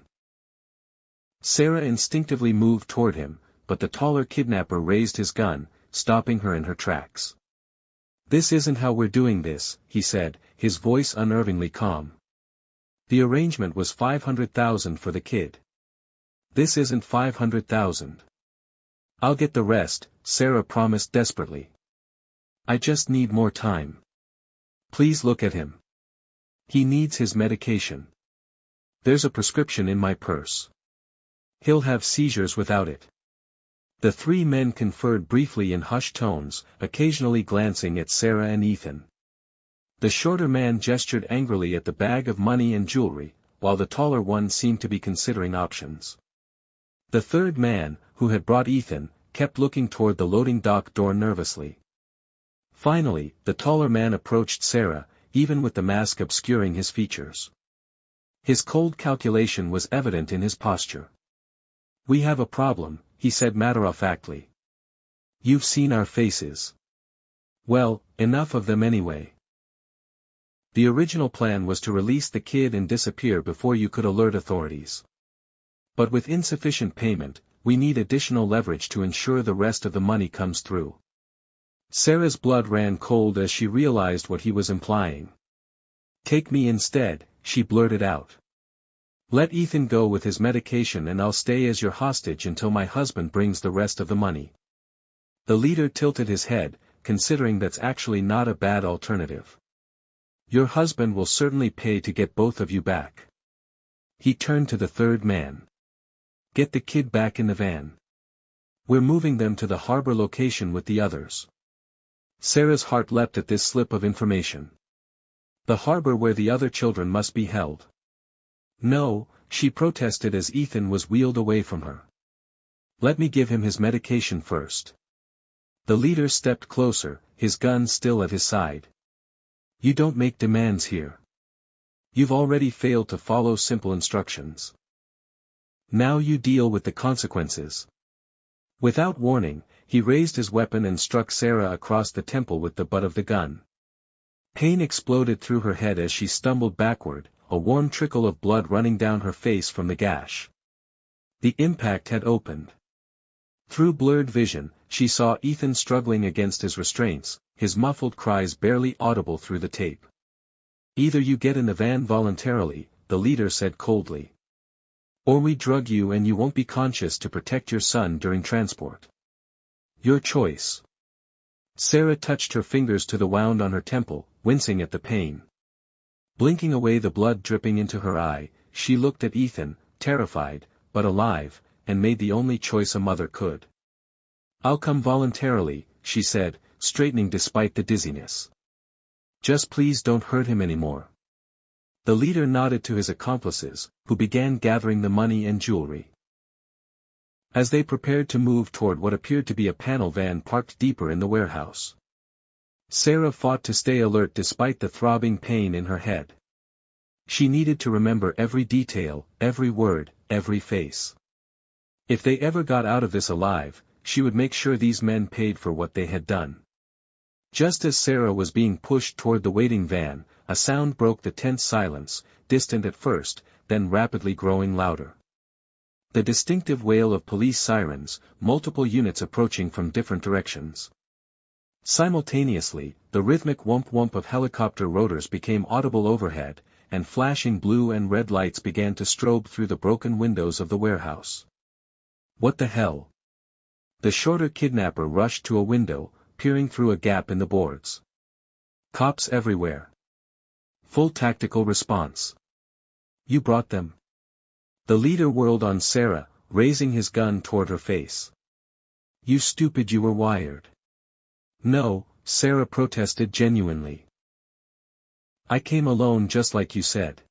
Sarah instinctively moved toward him, but the taller kidnapper raised his gun, stopping her in her tracks. "This isn't how we're doing this," he said, his voice unnervingly calm. "The arrangement was 500,000 for the kid. This isn't 500,000. I'll get the rest," Sarah promised desperately. "I just need more time. Please look at him. He needs his medication. There's a prescription in my purse. He'll have seizures without it." The three men conferred briefly in hushed tones, occasionally glancing at Sarah and Ethan. The shorter man gestured angrily at the bag of money and jewelry, while the taller one seemed to be considering options. The third man, who had brought Ethan, kept looking toward the loading dock door nervously. Finally, the taller man approached Sarah, even with the mask obscuring his features. His cold calculation was evident in his posture. "We have a problem," he said matter-of-factly. "You've seen our faces. Well, enough of them anyway. The original plan was to release the kid and disappear before you could alert authorities. But with insufficient payment, we need additional leverage to ensure the rest of the money comes through." Sarah's blood ran cold as she realized what he was implying. "Take me instead," she blurted out. "Let Ethan go with his medication and I'll stay as your hostage until my husband brings the rest of the money." The leader tilted his head, considering that's actually not a bad alternative. "Your husband will certainly pay to get both of you back." He turned to the third man. "Get the kid back in the van. We're moving them to the harbor location with the others." Sarah's heart leapt at this slip of information. The harbor where the other children must be held. "No," she protested as Ethan was wheeled away from her. "Let me give him his medication first." The leader stepped closer, his gun still at his side. "You don't make demands here. You've already failed to follow simple instructions. Now you deal with the consequences." Without warning, he raised his weapon and struck Sarah across the temple with the butt of the gun. Pain exploded through her head as she stumbled backward, a warm trickle of blood running down her face from the gash. The impact had opened. Through blurred vision, she saw Ethan struggling against his restraints, his muffled cries barely audible through the tape. "Either you get in the van voluntarily," the leader said coldly. "Or we drug you and you won't be conscious to protect your son during transport. Your choice." Sarah touched her fingers to the wound on her temple, wincing at the pain. Blinking away the blood dripping into her eye, she looked at Ethan, terrified, but alive, and made the only choice a mother could. "I'll come voluntarily," she said, straightening despite the dizziness. "Just please don't hurt him anymore." The leader nodded to his accomplices, who began gathering the money and jewelry. As they prepared to move toward what appeared to be a panel van parked deeper in the warehouse, Sarah fought to stay alert despite the throbbing pain in her head. She needed to remember every detail, every word, every face. If they ever got out of this alive, she would make sure these men paid for what they had done. Just as Sarah was being pushed toward the waiting van, a sound broke the tense silence, distant at first, then rapidly growing louder. The distinctive wail of police sirens, multiple units approaching from different directions. Simultaneously, the rhythmic whump-whump of helicopter rotors became audible overhead, and flashing blue and red lights began to strobe through the broken windows of the warehouse. "What the hell?" The shorter kidnapper rushed to a window, peering through a gap in the boards. "Cops everywhere. Full tactical response. You brought them." The leader whirled on Sarah, raising his gun toward her face. "You stupid, you were wired." "No," Sarah protested genuinely. "I came alone just like you said."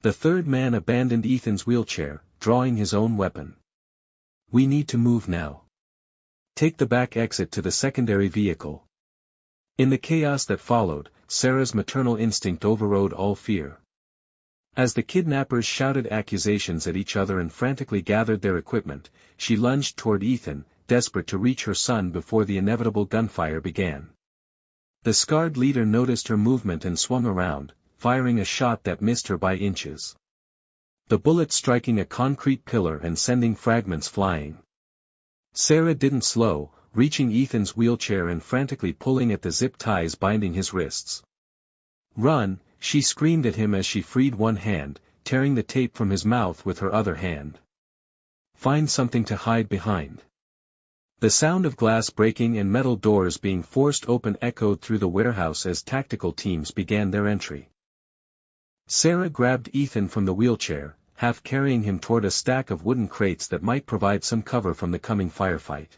The third man abandoned Ethan's wheelchair, drawing his own weapon. We need to move now. Take the back exit to the secondary vehicle. In the chaos that followed, Sarah's maternal instinct overrode all fear. As the kidnappers shouted accusations at each other and frantically gathered their equipment, she lunged toward Ethan, desperate to reach her son before the inevitable gunfire began. The scarred leader noticed her movement and swung around, firing a shot that missed her by inches. The bullet striking a concrete pillar and sending fragments flying. Sarah didn't slow, reaching Ethan's wheelchair and frantically pulling at the zip ties binding his wrists. "Run!" she screamed at him as she freed one hand, tearing the tape from his mouth with her other hand. "Find something to hide behind." The sound of glass breaking and metal doors being forced open echoed through the warehouse as tactical teams began their entry. Sarah grabbed Ethan from the wheelchair, half carrying him toward a stack of wooden crates that might provide some cover from the coming firefight.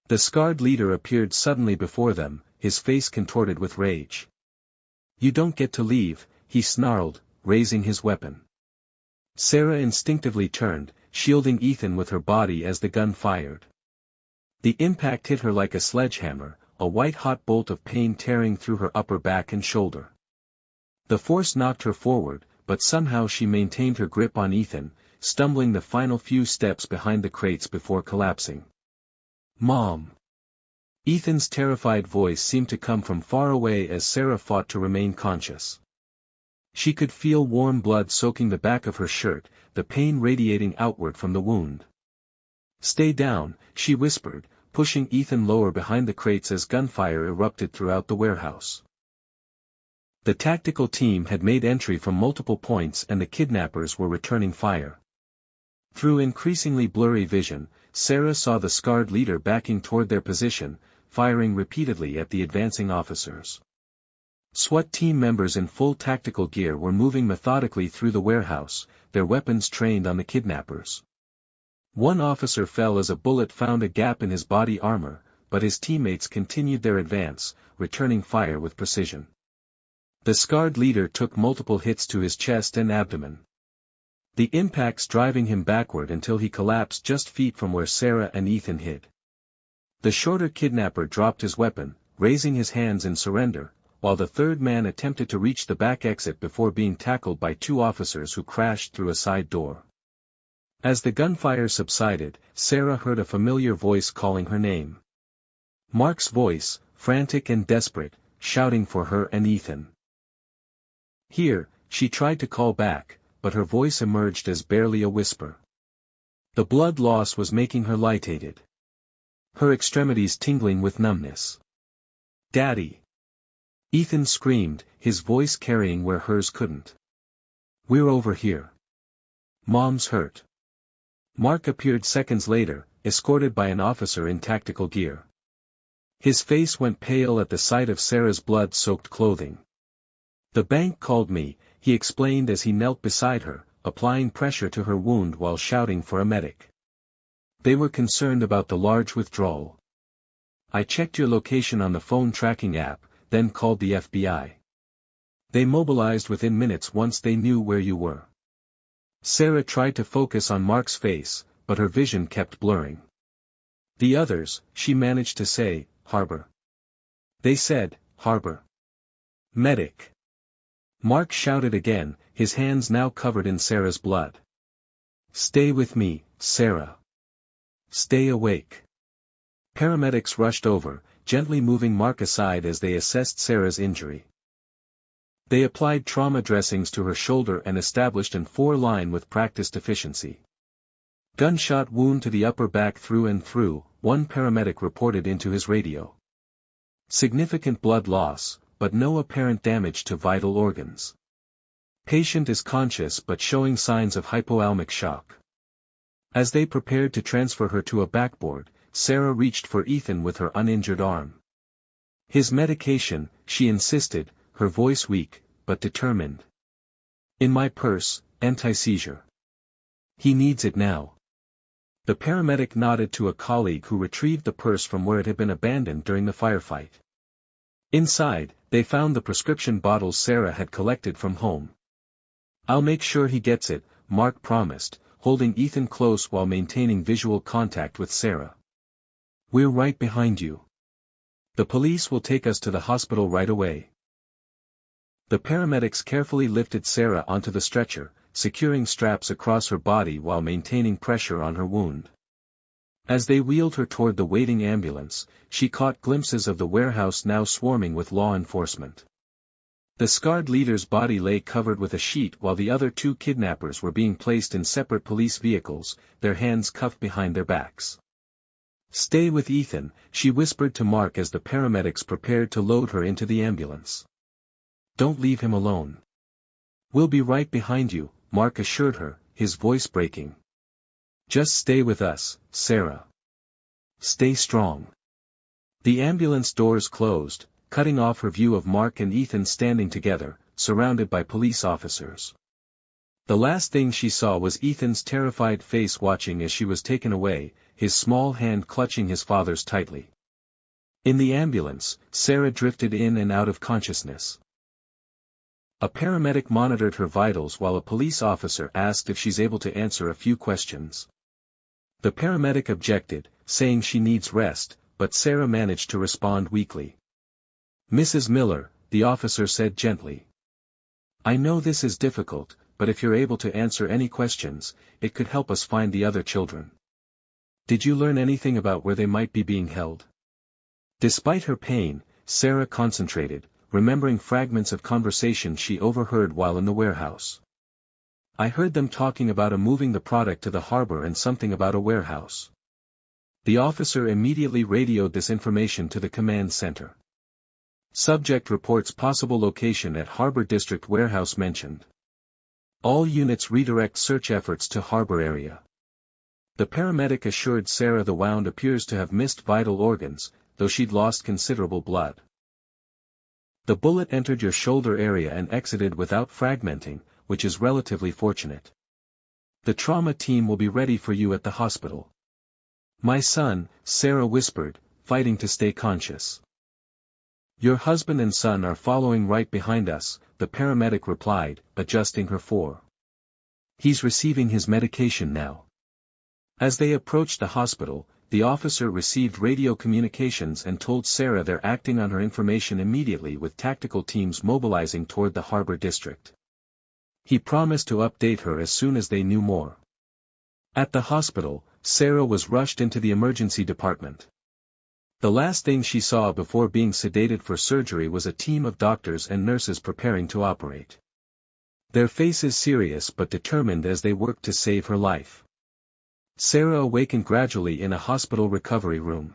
The scarred leader appeared suddenly before them, his face contorted with rage. "You don't get to leave," he snarled, raising his weapon. Sarah instinctively turned, shielding Ethan with her body as the gun fired. The impact hit her like a sledgehammer, a white-hot bolt of pain tearing through her upper back and shoulder. The force knocked her forward, but somehow she maintained her grip on Ethan, stumbling the final few steps behind the crates before collapsing. "Mom!" Ethan's terrified voice seemed to come from far away as Sarah fought to remain conscious. She could feel warm blood soaking the back of her shirt, the pain radiating outward from the wound. "Stay down," she whispered, pushing Ethan lower behind the crates as gunfire erupted throughout the warehouse. The tactical team had made entry from multiple points and the kidnappers were returning fire. Through increasingly blurry vision, Sarah saw the scarred leader backing toward their position, firing repeatedly at the advancing officers. SWAT team members in full tactical gear were moving methodically through the warehouse, their weapons trained on the kidnappers. One officer fell as a bullet found a gap in his body armor, but his teammates continued their advance, returning fire with precision. The scarred leader took multiple hits to his chest and abdomen. The impacts driving him backward until he collapsed just feet from where Sarah and Ethan hid. The shorter kidnapper dropped his weapon, raising his hands in surrender, while the third man attempted to reach the back exit before being tackled by two officers who crashed through a side door. As the gunfire subsided, Sarah heard a familiar voice calling her name. Mark's voice, frantic and desperate, shouting for her and Ethan. "Here," she tried to call back, but her voice emerged as barely a whisper. The blood loss was making her lightheaded. Her extremities tingling with numbness. "Daddy!" Ethan screamed, his voice carrying where hers couldn't. "We're over here. Mom's hurt." Mark appeared seconds later, escorted by an officer in tactical gear. His face went pale at the sight of Sarah's blood-soaked clothing. "The bank called me," he explained as he knelt beside her, applying pressure to her wound while shouting for a medic. "They were concerned about the large withdrawal. I checked your location on the phone tracking app, then called the FBI. They mobilized within minutes once they knew where you were." Sarah tried to focus on Mark's face, but her vision kept blurring. "The others," she managed to say, "Harbor." "They said, Harbor." "Medic." Mark shouted again, his hands now covered in Sarah's blood. "Stay with me, Sarah. Stay awake." Paramedics rushed over, gently moving Mark aside as they assessed Sarah's injury. They applied trauma dressings to her shoulder and established an 4-line with practiced efficiency. "Gunshot wound to the upper back through and through," one paramedic reported into his radio. "Significant blood loss, but no apparent damage to vital organs. Patient is conscious but showing signs of hypoalmic shock." As they prepared to transfer her to a backboard, Sarah reached for Ethan with her uninjured arm. "His medication," she insisted, her voice weak, but determined. "In my purse, anti-seizure. He needs it now." The paramedic nodded to a colleague who retrieved the purse from where it had been abandoned during the firefight. Inside, they found the prescription bottles Sarah had collected from home. "I'll make sure he gets it," Mark promised, holding Ethan close while maintaining visual contact with Sarah. "We're right behind you. The police will take us to the hospital right away." The paramedics carefully lifted Sarah onto the stretcher, securing straps across her body while maintaining pressure on her wound. As they wheeled her toward the waiting ambulance, she caught glimpses of the warehouse now swarming with law enforcement. The scarred leader's body lay covered with a sheet while the other two kidnappers were being placed in separate police vehicles, their hands cuffed behind their backs. "Stay with Ethan," she whispered to Mark as the paramedics prepared to load her into the ambulance. "Don't leave him alone." "We'll be right behind you," Mark assured her, his voice breaking. "Just stay with us, Sarah. Stay strong." The ambulance doors closed, cutting off her view of Mark and Ethan standing together, surrounded by police officers. The last thing she saw was Ethan's terrified face watching as she was taken away, his small hand clutching his father's tightly. In the ambulance, Sarah drifted in and out of consciousness. A paramedic monitored her vitals while a police officer asked if she's able to answer a few questions. The paramedic objected, saying she needs rest, but Sarah managed to respond weakly. "Mrs. Miller," the officer said gently. "I know this is difficult, but if you're able to answer any questions, it could help us find the other children. Did you learn anything about where they might be being held?" Despite her pain, Sarah concentrated, remembering fragments of conversation she overheard while in the warehouse. "I heard them talking about moving the product to the harbor and something about a warehouse." The officer immediately radioed this information to the command center. "Subject reports possible location at Harbor District warehouse mentioned. All units redirect search efforts to harbor area." The paramedic assured Sarah the wound appears to have missed vital organs, though she'd lost considerable blood. "The bullet entered your shoulder area and exited without fragmenting, which is relatively fortunate. The trauma team will be ready for you at the hospital." "My son," Sarah whispered, fighting to stay conscious. "Your husband and son are following right behind us," the paramedic replied, adjusting her fore. "He's receiving his medication now." As they approached the hospital, the officer received radio communications and told Sarah they're acting on her information immediately with tactical teams mobilizing toward the harbor district. He promised to update her as soon as they knew more. At the hospital, Sarah was rushed into the emergency department. The last thing she saw before being sedated for surgery was a team of doctors and nurses preparing to operate. Their faces serious but determined as they worked to save her life. Sarah awakened gradually in a hospital recovery room.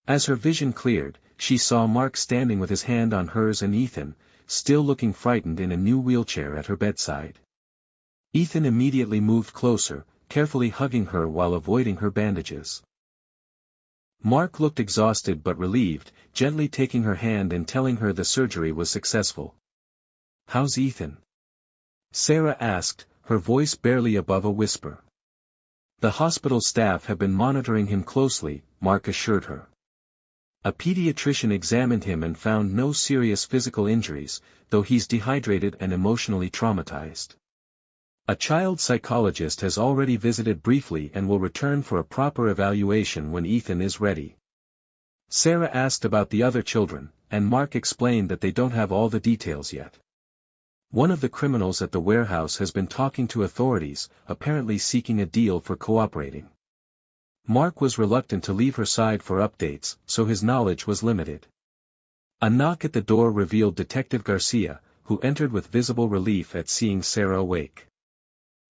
As her vision cleared, she saw Mark standing with his hand on hers and Ethan, still looking frightened in a new wheelchair at her bedside. Ethan immediately moved closer, carefully hugging her while avoiding her bandages. Mark looked exhausted but relieved, gently taking her hand and telling her the surgery was successful. "How's Ethan?" Sarah asked, her voice barely above a whisper. "The hospital staff have been monitoring him closely," Mark assured her. "A pediatrician examined him and found no serious physical injuries, though he's dehydrated and emotionally traumatized. A child psychologist has already visited briefly and will return for a proper evaluation when Ethan is ready." Sarah asked about the other children, and Mark explained that they don't have all the details yet. One of the criminals at the warehouse has been talking to authorities, apparently seeking a deal for cooperating. Mark was reluctant to leave her side for updates, so his knowledge was limited. A knock at the door revealed Detective Garcia, who entered with visible relief at seeing Sarah awake.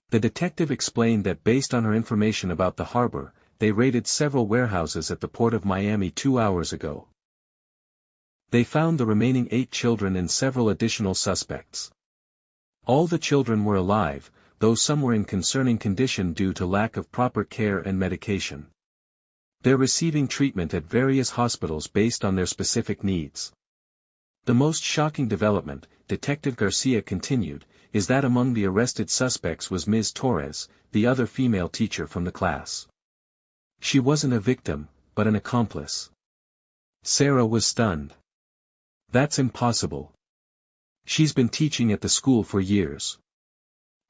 The detective explained that based on her information about the harbor, they raided several warehouses at the port of Miami 2 hours ago. They found the remaining 8 children and several additional suspects. All the children were alive, though some were in concerning condition due to lack of proper care and medication. They're receiving treatment at various hospitals based on their specific needs. The most shocking development, Detective Garcia continued, is that among the arrested suspects was Ms. Torres, the other female teacher from the class. She wasn't a victim, but an accomplice. Sarah was stunned. "That's impossible. She's been teaching at the school for years."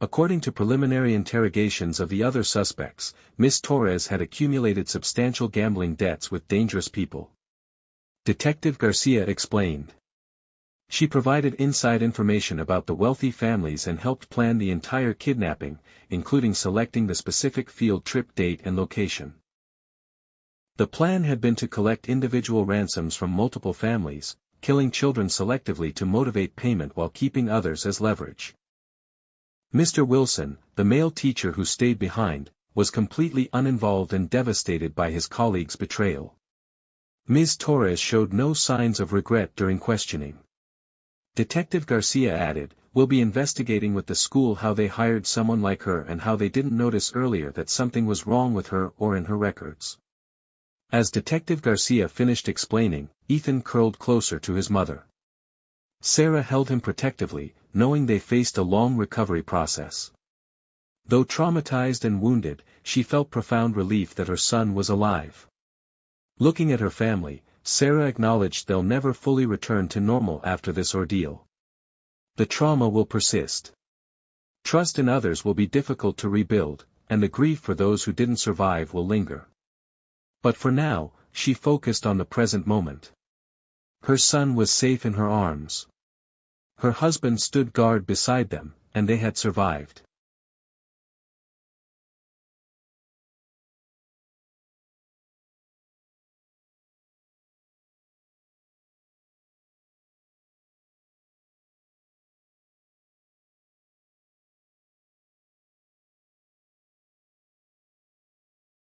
According to preliminary interrogations of the other suspects, Miss Torres had accumulated substantial gambling debts with dangerous people. Detective Garcia explained. She provided inside information about the wealthy families and helped plan the entire kidnapping, including selecting the specific field trip date and location. The plan had been to collect individual ransoms from multiple families, killing children selectively to motivate payment while keeping others as leverage. Mr. Wilson, the male teacher who stayed behind, was completely uninvolved and devastated by his colleague's betrayal. Ms. Torres showed no signs of regret during questioning. Detective Garcia added, "We'll be investigating with the school how they hired someone like her and how they didn't notice earlier that something was wrong with her or in her records." As Detective Garcia finished explaining, Ethan curled closer to his mother. Sarah held him protectively, knowing they faced a long recovery process. Though traumatized and wounded, she felt profound relief that her son was alive. Looking at her family, Sarah acknowledged they'll never fully return to normal after this ordeal. The trauma will persist. Trust in others will be difficult to rebuild, and the grief for those who didn't survive will linger. But for now, she focused on the present moment. Her son was safe in her arms. Her husband stood guard beside them, and they had survived.